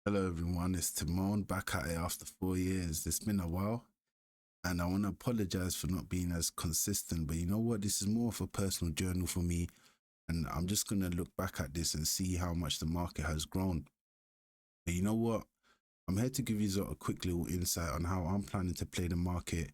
Hello everyone, it's Timone back at it after 4 years. It's been a while and I want to apologize for not being as consistent. But you know what? This is more of a personal journal for me, and I'm just going to look back at this and see how much the market has grown. But you know what? I'm here to give you a quick little insight on how I'm planning to play the market.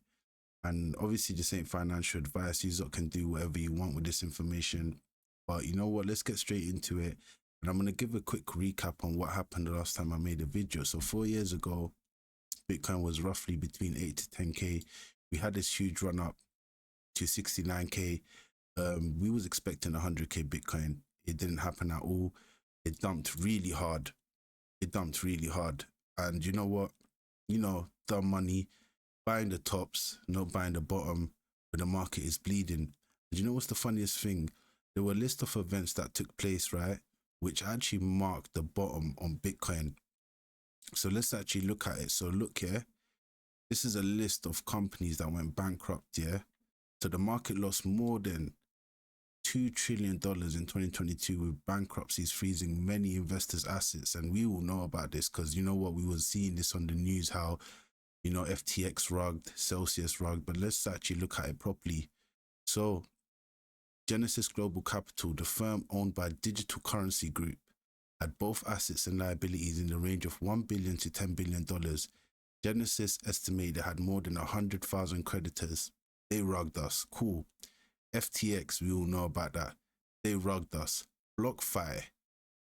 And obviously, this ain't financial advice. You can do whatever you want with this information. But you know what? Let's get straight into it. And I'm going to give a quick recap on what happened the last time I made a video. So, 4 years ago, Bitcoin was roughly between 8 to 10K. We had this huge run up to 69K. We was expecting 100K Bitcoin. It didn't happen at all. It dumped really hard. It dumped really hard. And you know what? Dumb money, buying the tops, not buying the bottom, but the market is bleeding. And you know what's the funniest thing? There were a list of events that took place, right? Which actually marked the bottom on Bitcoin. So let's actually look at it. So look here. This is a list of companies that went bankrupt, yeah? So the market lost more than $2 trillion in 2022 with bankruptcies freezing many investors' assets. And we all know about this because you know what? We were seeing this on the news how, FTX rugged, Celsius rugged, but let's actually look at it properly. So Genesis Global Capital, the firm owned by Digital Currency Group, had both assets and liabilities in the range of $1 billion to $10 billion. Genesis estimated it had more than 100,000 creditors. They rugged us. Cool. FTX, we all know about that. They rugged us. BlockFi,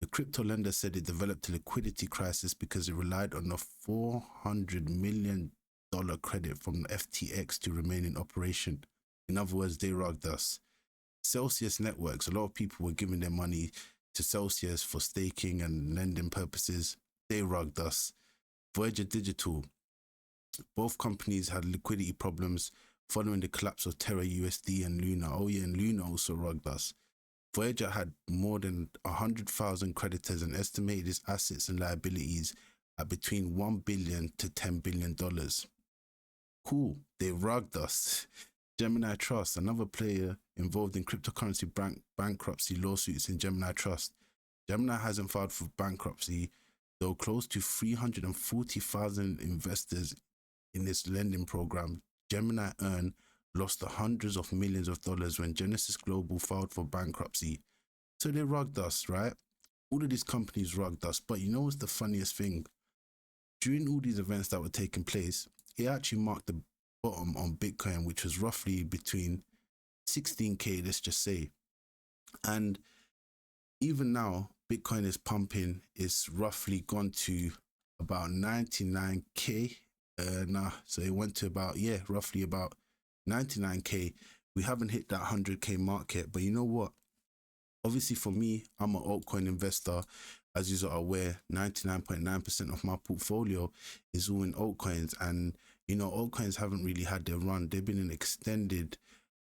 the crypto lender, said it developed a liquidity crisis because it relied on a $400 million credit from FTX to remain in operation. In other words, they rugged us. Celsius Networks, a lot of people were giving their money to Celsius for staking and lending purposes. They rugged us. Voyager Digital, both companies had liquidity problems following the collapse of Terra USD and Luna. Oh yeah, and Luna also rugged us. Voyager had more than 100,000 creditors and estimated its assets and liabilities at between $1 billion to $10 billion. Cool, they rugged us. Gemini Trust, another player involved in cryptocurrency bankruptcy lawsuits in Gemini Trust. Gemini hasn't filed for bankruptcy, though close to 340,000 investors in this lending program. Gemini lost the hundreds of millions of dollars when Genesis Global filed for bankruptcy. So they rugged us, right? All of these companies rugged us. But you know what's the funniest thing? During all these events that were taking place, it actually marked the bottom on Bitcoin, which was roughly between 16K, let's just say. And even now, Bitcoin is pumping. It's roughly gone to about 99K. So it went to about, roughly about 99K. We haven't hit that 100K mark yet. But you know what? Obviously, for me, I'm an altcoin investor. As you are aware, 99.9% of my portfolio is all in altcoins. And, altcoins haven't really had their run. They've been in extended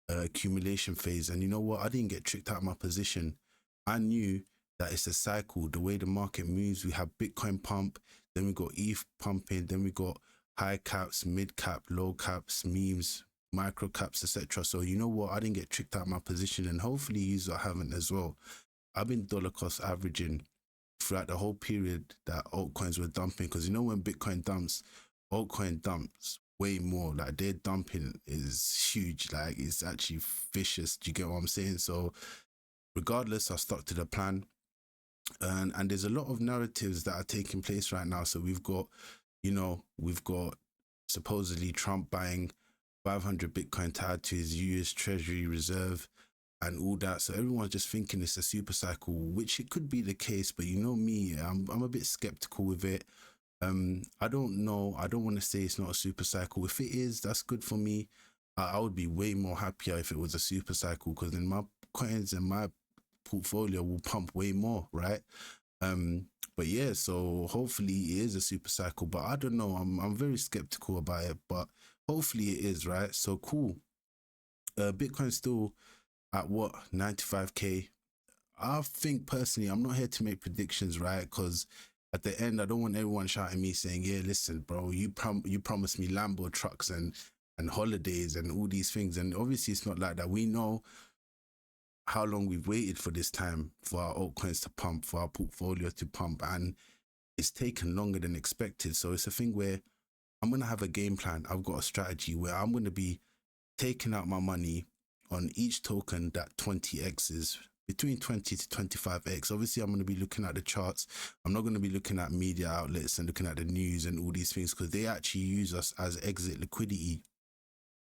accumulation phase. And you know what? I didn't get tricked out of my position. I knew that it's a cycle. The way the market moves, we have Bitcoin pump, then we got ETH pumping, then we got high caps, mid cap, low caps, memes, micro caps, etc. So you know what? I didn't get tricked out of my position, and hopefully you haven't as well. I've been dollar cost averaging throughout the whole period that altcoins were dumping, because when Bitcoin dumps, altcoin dumps way more. Like their dumping is huge. Like it's actually vicious. Do you get what I'm saying? So regardless, I stuck to the plan. And there's a lot of narratives that are taking place right now. So we've got supposedly Trump buying 500 Bitcoin tied to his US Treasury reserve and all that. So everyone's just thinking it's a super cycle, which it could be the case. But you know me, I'm a bit skeptical with it. I don't know. I don't want to say it's not a super cycle. If it is, that's good for me. I would be way more happier if it was a super cycle, because then my coins and my portfolio will pump way more, right? But yeah, so hopefully it is a super cycle, but I don't know. I'm very skeptical about it, but hopefully it is, right? So cool. Bitcoin's still at what, 95K. I think personally, I'm not here to make predictions, right? Because at the end, I don't want everyone shouting me saying, "Yeah, listen, bro, you promised me Lambo trucks and holidays and all these things." And obviously, it's not like that. We know how long we've waited for this time for our altcoins to pump, for our portfolio to pump, and it's taken longer than expected. So it's a thing where I'm going to have a game plan. I've got a strategy where I'm going to be taking out my money on each token that 20x is between 20 to 25x. Obviously, I'm going to be looking at the charts. I'm not going to be looking at media outlets and looking at the news and all these things because they actually use us as exit liquidity.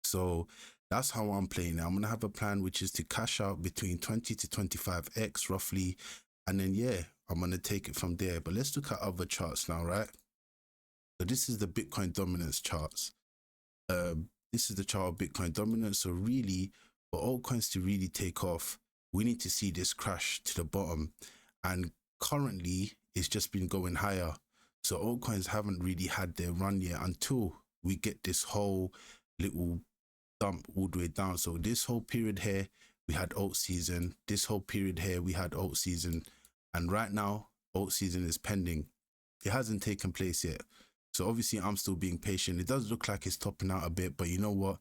So that's how I'm playing now. I'm going to have a plan which is to cash out between 20 to 25x roughly. And then, yeah, I'm going to take it from there. But let's look at other charts now, right? So this is the Bitcoin dominance charts. This is the chart of Bitcoin dominance. So really, for altcoins to really take off, we need to see this crash to the bottom. And currently, it's just been going higher. So altcoins haven't really had their run yet until we get this whole little dump all the way down. So this whole period here, we had alt season. This whole period here, we had alt season. And right now, alt season is pending. It hasn't taken place yet. So obviously, I'm still being patient. It does look like it's topping out a bit, but you know what?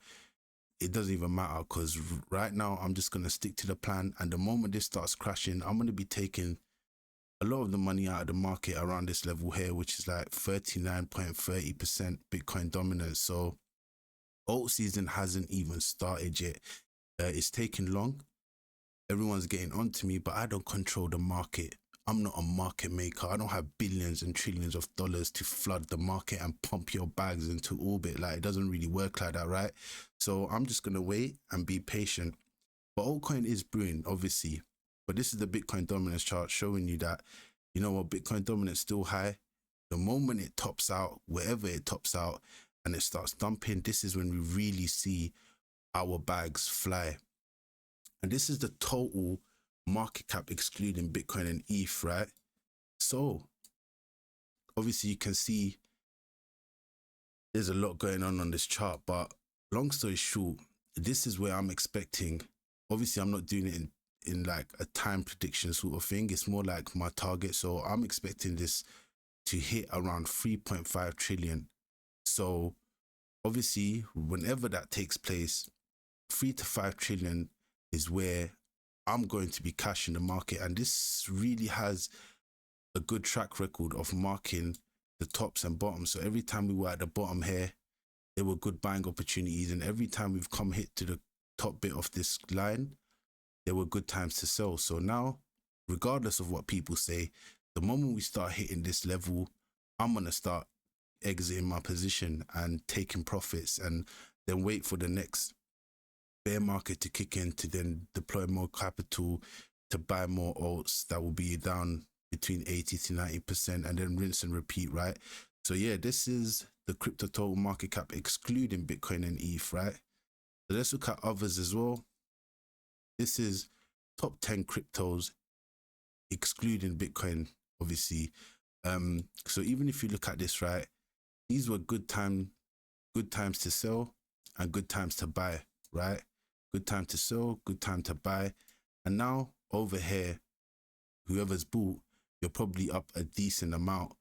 It doesn't even matter because right now, I'm just going to stick to the plan. And the moment this starts crashing, I'm going to be taking a lot of the money out of the market around this level here, which is like 39.30% Bitcoin dominance. So alt season hasn't even started yet. It's taking long. Everyone's getting onto me, but I don't control the market. I'm not a market maker. I don't have billions and trillions of dollars to flood the market and pump your bags into orbit. Like, it doesn't really work like that, right? So I'm just going to wait and be patient. But altcoin is brewing, obviously. But this is the Bitcoin dominance chart showing you that, you know what, Bitcoin dominance still high. The moment it tops out, wherever it tops out, and it starts dumping, this is when we really see our bags fly. And this is the total market cap excluding Bitcoin and ETH, right? So obviously you can see there's a lot going on this chart, but long story short, this is where I'm expecting. Obviously, I'm not doing it in like a time prediction sort of thing. It's more like my target. So I'm expecting this to hit around 3.5 trillion. So obviously, whenever that takes place, 3 to 5 trillion is where I'm going to be cashing the market. And this really has a good track record of marking the tops and bottoms. So every time we were at the bottom here, there were good buying opportunities. And every time we've come hit to the top bit of this line, there were good times to sell. So now, regardless of what people say, the moment we start hitting this level, I'm going to start exiting my position and taking profits and then wait for the next bear market to kick in to then deploy more capital to buy more alts that will be down between 80 to 90% and then rinse and repeat, right? So yeah, this is the crypto total market cap excluding Bitcoin and ETH, right? So let's look at others as well. This is top 10 cryptos excluding Bitcoin, obviously. So even if you look at this, right, these were good times to sell and good times to buy, right? Good time to sell, good time to buy. And now over here, whoever's bought, you're probably up a decent amount.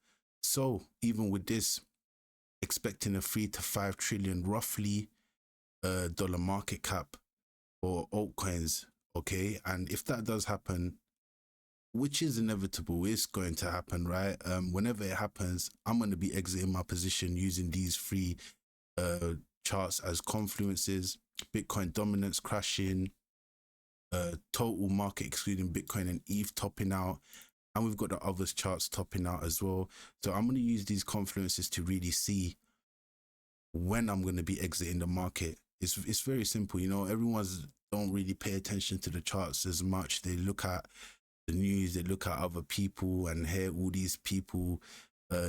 So even with this, expecting a 3 to 5 trillion roughly dollar market cap for altcoins, okay? And if that does happen, which is inevitable, it's going to happen, right? Whenever it happens, I'm going to be exiting my position using these three charts as confluences. Bitcoin dominance crashing, total market excluding Bitcoin and ETH topping out, and we've got the others charts topping out as well. So I'm going to use these confluences to really see when I'm going to be exiting the market. It's very simple, you know. Everyone's don't really pay attention to the charts as much. They look at the news, they look at other people and hear all these people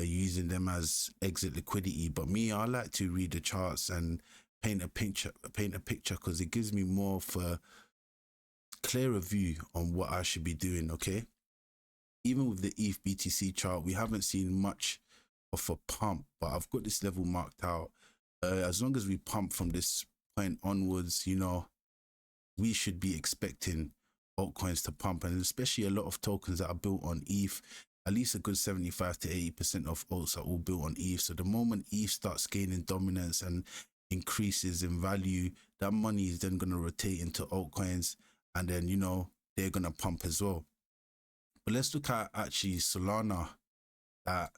using them as exit liquidity. But me, I like to read the charts and paint a picture because it gives me more of a clearer view on what I should be doing, okay? Even with the ETH BTC chart, we haven't seen much of a pump, but I've got this level marked out. As long as we pump from this point onwards, you know, we should be expecting altcoins to pump, and especially a lot of tokens that are built on ETH. At least a good 75 to 80% of alts are all built on ETH. So the moment ETH starts gaining dominance and increases in value, that money is then going to rotate into altcoins, and then, you know, they're going to pump as well. But let's look at actually Solana, that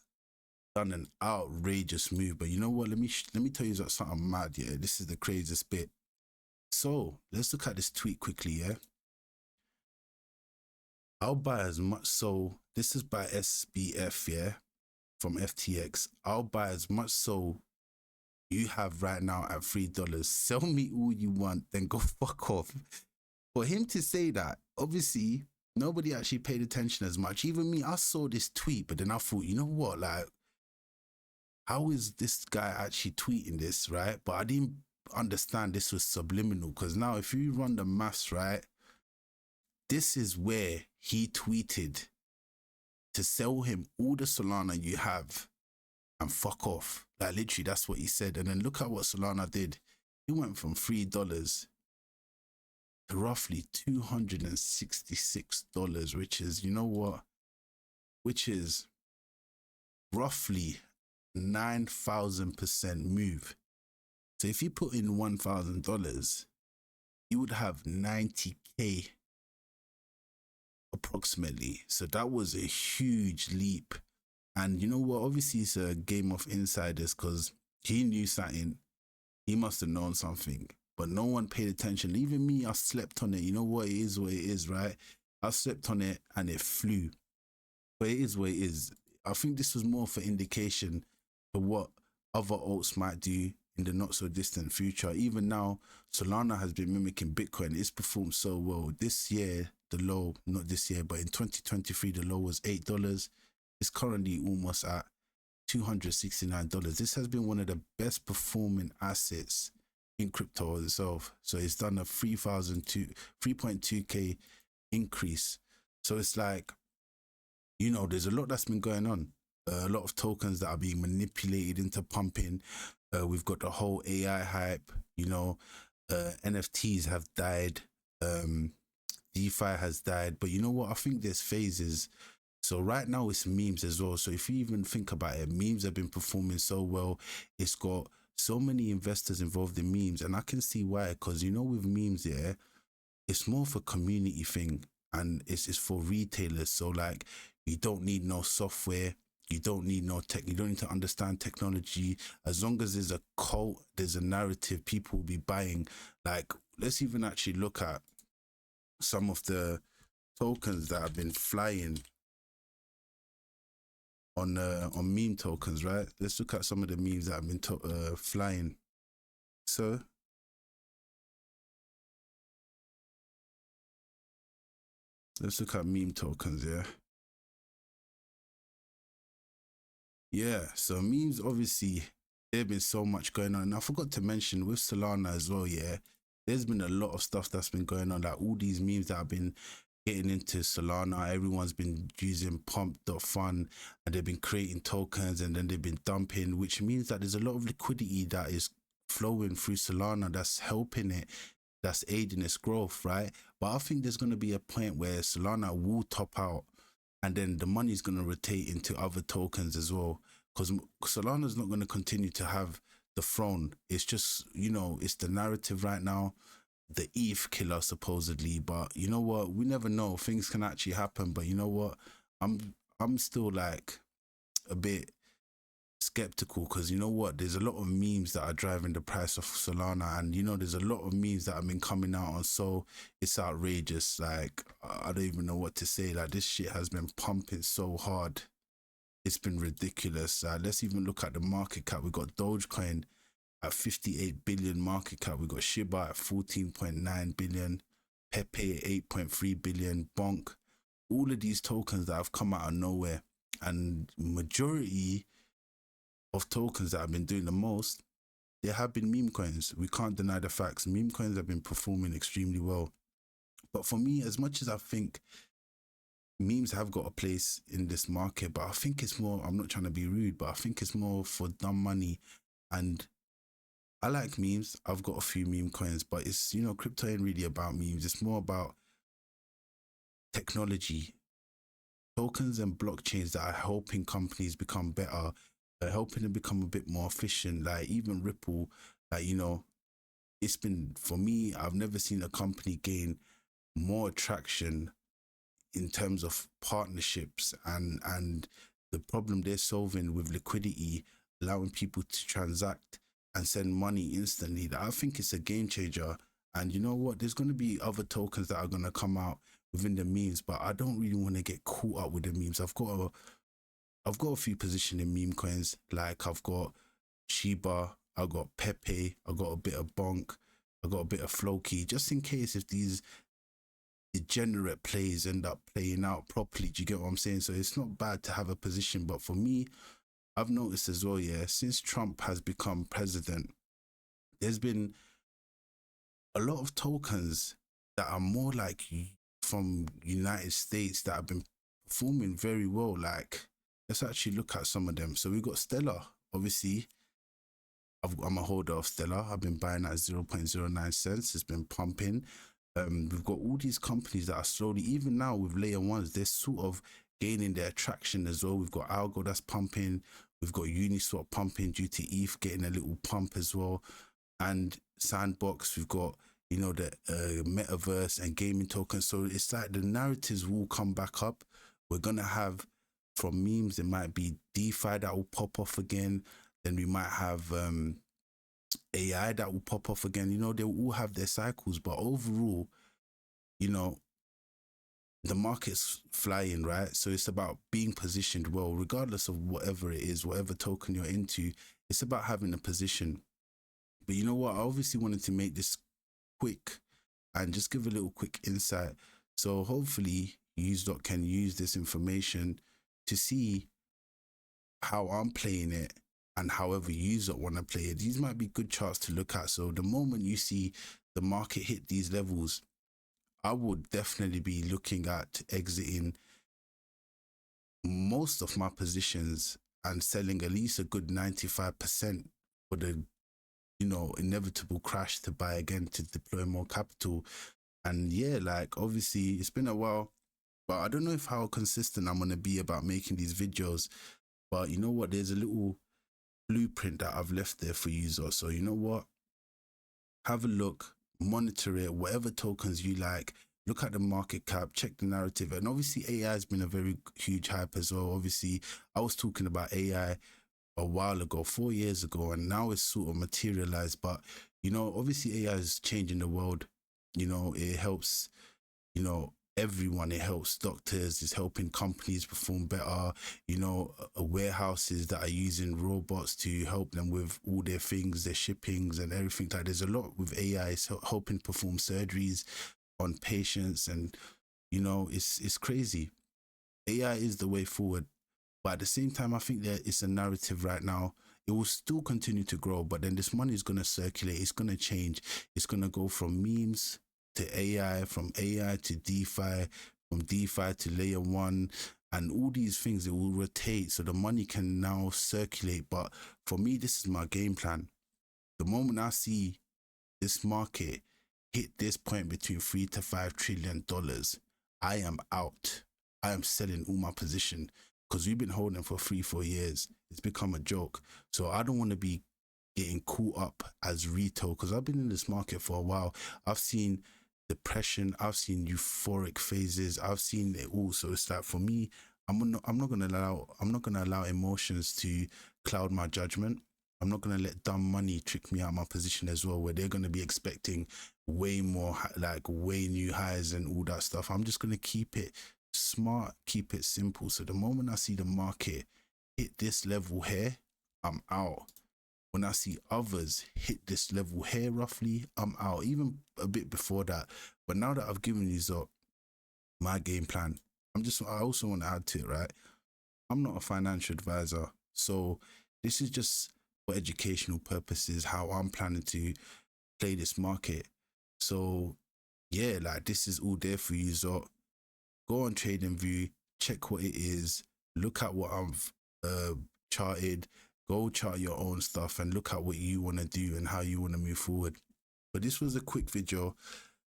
done an outrageous move. But you know what? Let me tell you something mad. Yeah, this is the craziest bit. So let's look at this tweet quickly. Yeah, I'll buy as much. So this is by SBF. Yeah, from FTX. I'll buy as much so you have right now at $3. Sell me all you want, then go fuck off. For him to say that, obviously nobody actually paid attention as much. Even me, I saw this tweet, but then I thought, you know what, like, how is this guy actually tweeting this, right? But I didn't understand this was subliminal, because now if you run the maths, right, this is where he tweeted to sell him all the Solana you have and fuck off. Like, literally, that's what he said. And then look at what Solana did. He went from $3 to roughly $266, which is, you know what? Which is roughly 9,000% move. So if you put in $1,000, you would have 90K approximately. So that was a huge leap. And you know what? Obviously, it's a game of insiders, because he knew something. He must have known something, but no one paid attention. Even me, I slept on it. You know what? It is what it is, right? I slept on it and it flew. But it is what it is. I think this was more for indication to what other alts might do in the not so distant future. Even now, Solana has been mimicking Bitcoin. It's performed so well. This year, the low, not this year, but in 2023, the low was $8. It's currently almost at $269. This has been one of the best performing assets in crypto itself. So it's done a 3.2K increase. So it's like, you know, there's a lot that's been going on. A lot of tokens that are being manipulated into pumping. We've got the whole AI hype, you know, NFTs have died. DeFi has died. But you know what? I think there's phases. So right now it's memes as well. So if you even think about it, memes have been performing so well. It's got so many investors involved in memes, and I can see why. Because you know, with memes, yeah, it's more of a community thing, and it's for retailers. So like, you don't need no software, you don't need no tech, you don't need to understand technology. As long as there's a cult, there's a narrative, people will be buying. Like, let's even actually look at some of the tokens that have been flying on meme tokens, right? Let's look at some of the memes that have been flying. So let's look at meme tokens, yeah. Yeah, so memes, obviously, there's been so much going on. And I forgot to mention with Solana as well, yeah, there's been a lot of stuff that's been going on. Like all these memes that have been getting into Solana, everyone's been using pump.fun and they've been creating tokens and then they've been dumping, which means that there's a lot of liquidity that is flowing through Solana that's helping it, that's aiding its growth, right? But I think there's going to be a point where Solana will top out and then the money is going to rotate into other tokens as well, because Solana's not going to continue to have the throne. It's just, you know, it's the narrative right now, the ETH killer supposedly, but you know what, we never know, things can actually happen. But you know what, I'm still like a bit skeptical, because you know what, there's a lot of memes that are driving the price of Solana, and you know, there's a lot of memes that have been coming out on, so it's outrageous. Like, I don't even know what to say. Like, this shit has been pumping so hard, it's been ridiculous. Let's even look at the market cap. We got Dogecoin at 58 billion market cap. We got Shiba at 14.9 billion, Pepe at 8.3 billion, Bonk. All of these tokens that have come out of nowhere, and majority of tokens that have been doing the most, there have been meme coins. We can't deny the facts. Meme coins have been performing extremely well. But for me, as much as I think memes have got a place in this market, but I think it's more, I'm not trying to be rude, but I think it's more for dumb money. And I like memes. I've got a few meme coins, but it's, you know, crypto ain't really about memes. It's more about technology, tokens and blockchains that are helping companies become better, helping them become a bit more efficient. Like even Ripple, like, you know, it's been, for me, I've never seen a company gain more traction in terms of partnerships and the problem they're solving with liquidity, allowing people to transact and send money instantly, that I think it's a game changer. And you know what? There's going to be other tokens that are going to come out within the memes, but I don't really want to get caught up with the memes. I've got a few position in meme coins. Like I've got Shiba, I got Pepe, I got a bit of Bonk, I got a bit of Floki, just in case if these degenerate plays end up playing out properly. Do you get what I'm saying? So it's not bad to have a position, but for me, I've noticed as well, yeah, since Trump has become president, there's been a lot of tokens that are more like from United States that have been performing very well. Like, let's actually look at some of them. So we got Stellar, obviously. I'm a holder of Stellar. I've been buying at 0.09 cents. It's been pumping. We've got all these companies that are slowly, even now with layer ones, they're sort of gaining their traction as well. We've got Algo that's pumping. We've got Uniswap pumping due to ETH getting a little pump as well. And Sandbox, we've got, the metaverse and gaming tokens. So it's like the narratives will come back up. We're going to have, from memes, it might be DeFi that will pop off again. Then we might have AI that will pop off again. They will all have their cycles, but overall, the market's flying, right? So it's about being positioned well, regardless of whatever it is, whatever token you're into. It's about having a position. But you know what? I obviously wanted to make this quick and just give a little quick insight. So hopefully, UseDoc can use this information to see how I'm playing it and however UseDoc want to play it. These might be good charts to look at. So the moment you see the market hit these levels, I would definitely be looking at exiting most of my positions and selling at least a good 95% for the inevitable crash to buy again to deploy more capital. And yeah, like obviously it's been a while, but I don't know if how consistent I'm going to be about making these videos. But you know what? There's a little blueprint that I've left there for you. So you know what? Have a look, monitor it, whatever tokens you like. Look at the market cap, check the narrative. And obviously AI has been a very huge hype as well. Obviously, I was talking about AI a while ago, 4 years ago, and now it's sort of materialized. But, obviously AI is changing the world. It helps, everyone. It helps doctors, it's helping companies perform better, warehouses that are using robots to help them with all their things, their shippings and everything. Like there's a lot with AI. It's helping perform surgeries on patients, and it's crazy. AI is the way forward. But at the same time, I think that it's a narrative right now. It will still continue to grow, but then this money is going to circulate. It's going to change. It's going to go from memes to AI, from AI to DeFi, from DeFi to layer one, and all these things, it will rotate. So the money can now circulate. But for me, this is my game plan. The moment I see this market hit this point between $3 to $5 trillion, I am out. I am selling all my position because we've been holding for 3-4 years. It's become a joke. So I don't want to be getting caught up as retail because I've been in this market for a while. I've seen depression, I've seen euphoric phases, I've seen it all. So it's like for me, I'm not gonna allow emotions to cloud my judgment. I'm not gonna let dumb money trick me out of my position as well, where they're gonna be expecting way more, like way new highs and all that stuff. I'm just gonna keep it smart, keep it simple. So the moment I see the market hit this level here, I'm out. When I see others hit this level here roughly, I'm out, even a bit before that. But now that I've given you my game plan, I also want to add to it, right? I'm not a financial advisor, so this is just for educational purposes, how I'm planning to play this market. So yeah, like this is all there for you. So go on TradingView, check what it is, look at what I've charted, go chart your own stuff and look at what you want to do and how you want to move forward. But this was a quick video.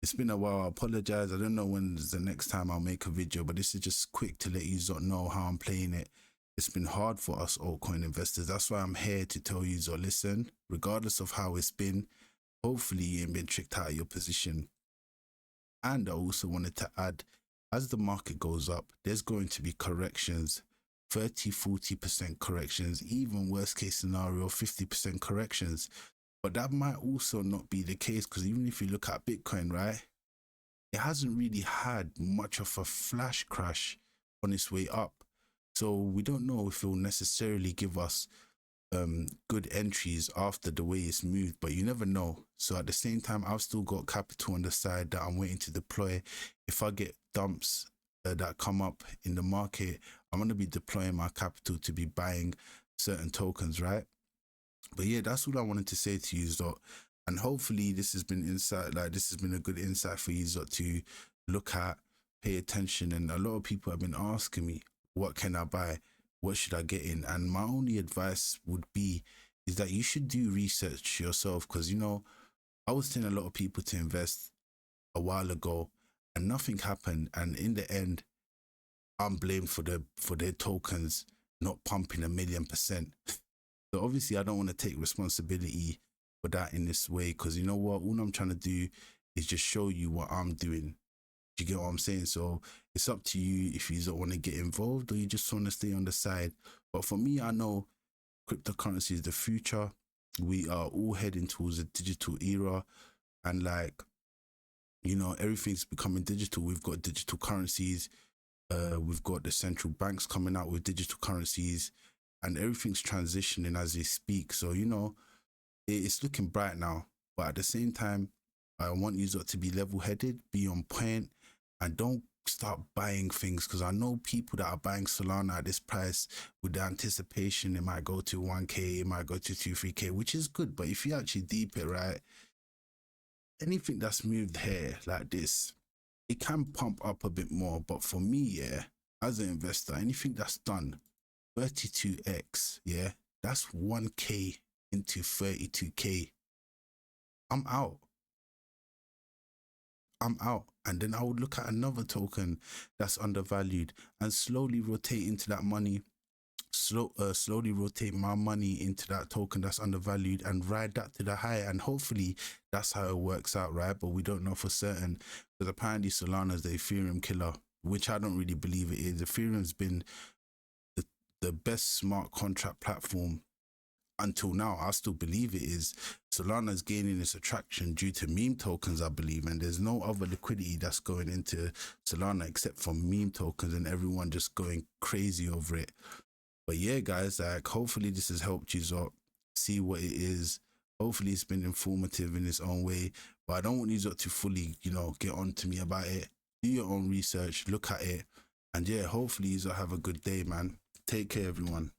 It's been a while. I apologize. I don't know when's the next time I'll make a video, but this is just quick to let you know how I'm playing it. It's been hard for us altcoin investors. That's why I'm here to tell you, listen, regardless of how it's been, hopefully you ain't been tricked out of your position. And I also wanted to add, as the market goes up, there's going to be corrections 30-40% corrections, even worst case scenario 50% corrections. But that might also not be the case, because even if you look at Bitcoin, right, it hasn't really had much of a flash crash on its way up. So we don't know if it will necessarily give us good entries after the way it's moved, but you never know. So at the same time, I've still got capital on the side that I'm waiting to deploy. If I get dumps that come up in the market, I'm going to be deploying my capital to be buying certain tokens, right? But yeah, that's all I wanted to say to you, Zot. And hopefully this has been insight, like this has been a good insight for you, Zot, to look at, pay attention. And a lot of people have been asking me, what can I buy? What should I get in? And my only advice would be is that you should do research yourself, because, you know, I was telling a lot of people to invest a while ago and nothing happened. And in the end, I'm blamed for their tokens not pumping 1,000,000%. So obviously I don't want to take responsibility for that in this way, because you know what, all I'm trying to do is just show you what I'm doing. Do you get what I'm saying? So it's up to you if you don't want to get involved or you just want to stay on the side. But for me, I know cryptocurrency is the future. We are all heading towards a digital era, and like, you know, everything's becoming digital. We've got digital currencies. We've got the central banks coming out with digital currencies, and everything's transitioning as we speak. So, you know, it's looking bright now. But at the same time, I want you to be level-headed, be on point, and don't start buying things, because I know people that are buying Solana at this price with the anticipation it might go to 1K, it might go to 2-3K, which is good. But if you actually deep it, right, anything that's moved here like this, it can pump up a bit more. But for me, yeah, as an investor, anything that's done 32x, yeah, that's 1K into 32K. I'm out. And then I would look at another token that's undervalued and slowly rotate into that money, slowly rotate my money into that token that's undervalued and ride that to the high. And hopefully that's how it works out, right? But we don't know for certain, because apparently Solana is the Ethereum killer, which I don't really believe it is. Ethereum's been the best smart contract platform until now. I still believe it is. Solana's gaining its attraction due to meme tokens, I believe, and there's no other liquidity that's going into Solana except for meme tokens, and everyone just going crazy over it. But yeah, guys, like, hopefully this has helped you Zot see what it is. Hopefully it's been informative in its own way, but I don't want you Zot to fully, you know, get on to me about it. Do your own research, look at it, and yeah, hopefully you Zot have a good day, man. Take care, everyone.